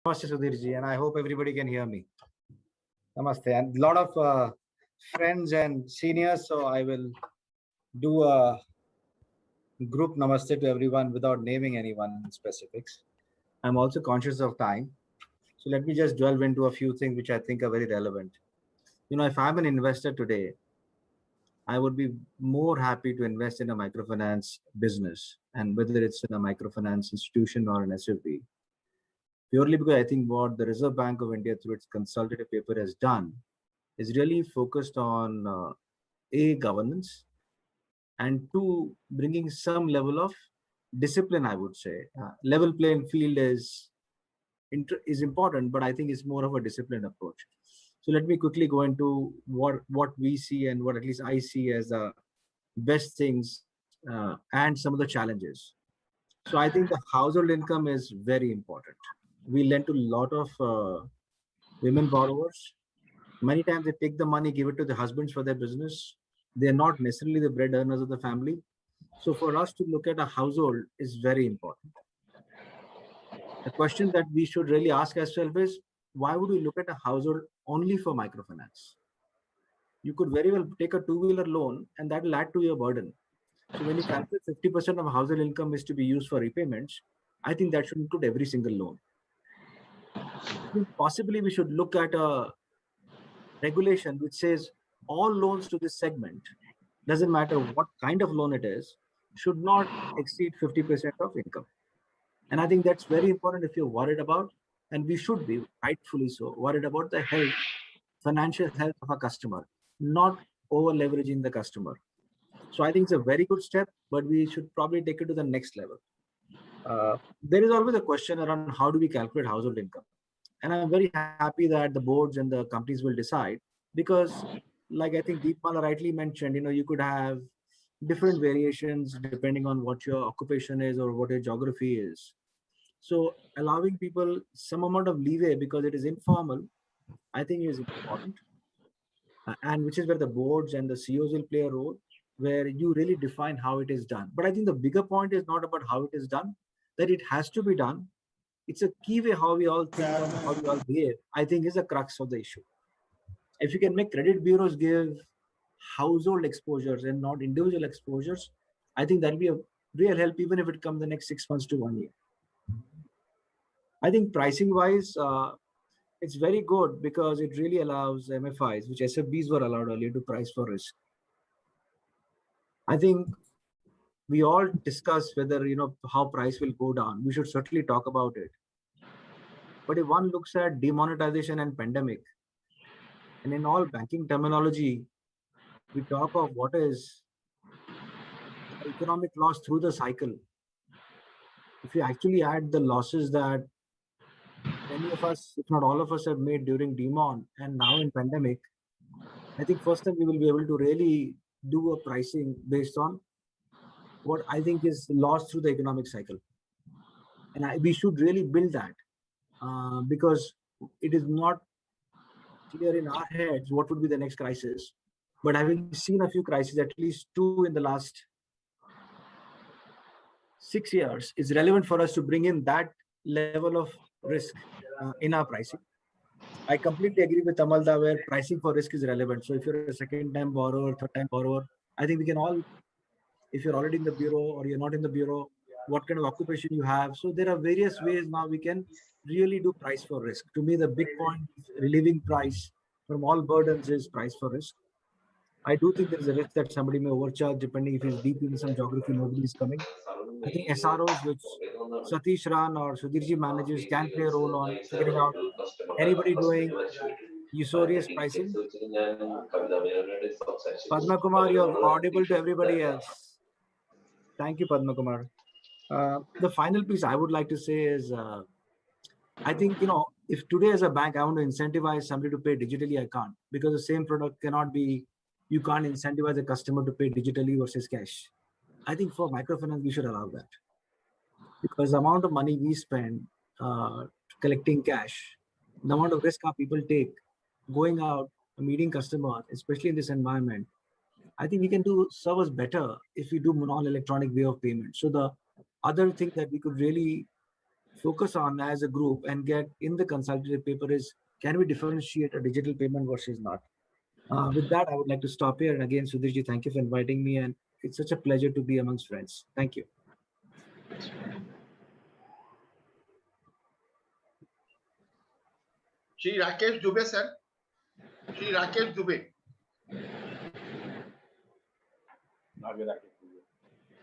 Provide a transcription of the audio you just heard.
Namaste, Sudhirji, and I hope everybody can hear me. Namaste. And a lot of friends and seniors, so I will do a group namaste to everyone without naming anyone in specifics. I'm also conscious of time. So let me just delve into a few things which I think are very relevant. If I'm an investor today, I would be more happy to invest in a microfinance business, and whether it's in a microfinance institution or an SFB, purely because I think what the Reserve Bank of India through its consultative paper has done is really focused on governance, and two, bringing some level of discipline. I would say level playing field is important, but I think it's more of a disciplined approach. So let me quickly go into what we see and what at least I see as the best things and some of the challenges. So I think the household income is very important. We lend to a lot of women borrowers. Many times they take the money, give it to the husbands for their business. They're not necessarily the bread earners of the family. So for us to look at a household is very important. The question that we should really ask ourselves is, why would we look at a household only for microfinance? You could very well take a two-wheeler loan and that will add to your burden. So when you calculate 50% of household income is to be used for repayments, I think that should include every single loan. I think possibly we should look at a regulation which says all loans to this segment, doesn't matter what kind of loan it is, should not exceed 50% of income. And I think that's very important if you're worried about, and we should be rightfully so, worried about the health, financial health of a customer, not over leveraging the customer. So I think it's a very good step, but we should probably take it to the next level. There is always a question around how do we calculate household income? And I'm very happy that the boards and the companies will decide, because like I think Deepmala rightly mentioned, you could have different variations depending on what your occupation is or what your geography is. So allowing people some amount of leeway because it is informal, I think is important. And which is where the boards and the CEOs will play a role, where you really define how it is done. But I think the bigger point is not about how it is done, that it has to be done. It's a key way how we all think of how we all behave, I think is the crux of the issue. If you can make credit bureaus give household exposures and not individual exposures, I think that'll be a real help, even if it comes the next 6 months to 1 year. I think pricing wise, it's very good because it really allows MFIs, which SFBs were allowed earlier, to price for risk. I think we all discuss whether, how price will go down. We should certainly talk about it. But if one looks at demonetization and pandemic, and in all banking terminology, we talk of what is economic loss through the cycle. If you actually add the losses that many of us, if not all of us, have made during demon and now in pandemic, I think first time we will be able to really do a pricing based on what I think is lost through the economic cycle. And we should really build that because it is not clear in our heads what would be the next crisis. But having seen a few crises, at least 2 in the last 6 years, is relevant for us to bring in that level of risk in our pricing. I completely agree with Amalda where pricing for risk is relevant. So if you're a second-time borrower, third-time borrower, I think we can all, if you're already in the bureau or you're not in the bureau, what kind of occupation you have. So there are various ways now we can really do price for risk. To me, the big point relieving price from all burdens is price for risk. I do think there is a risk that somebody may overcharge depending if he's deep in some geography, nobody is coming. I think SROs, which Satish Ran or Sudhirji manages, can play a role on figuring out anybody doing usurious pricing. Padma Kumar, you're audible to everybody else. Thank you, Padma Kumar. The final piece I would like to say is, I think, if today as a bank, I want to incentivize somebody to pay digitally, I can't, because the same product cannot be, you can't incentivize a customer to pay digitally versus cash. I think for microfinance, we should allow that, because the amount of money we spend collecting cash, the amount of risk our people take going out, meeting customers, especially in this environment, I think we can do service better if we do non-electronic way of payment. So the other thing that we could really focus on as a group and get in the consultative paper is, can we differentiate a digital payment versus not? With that, I would like to stop here. And again, Sudhirji, thank you for inviting me. And it's such a pleasure to be amongst friends. Thank you. Shri Rakesh Dubey, sir. Shri Rakesh Dubey.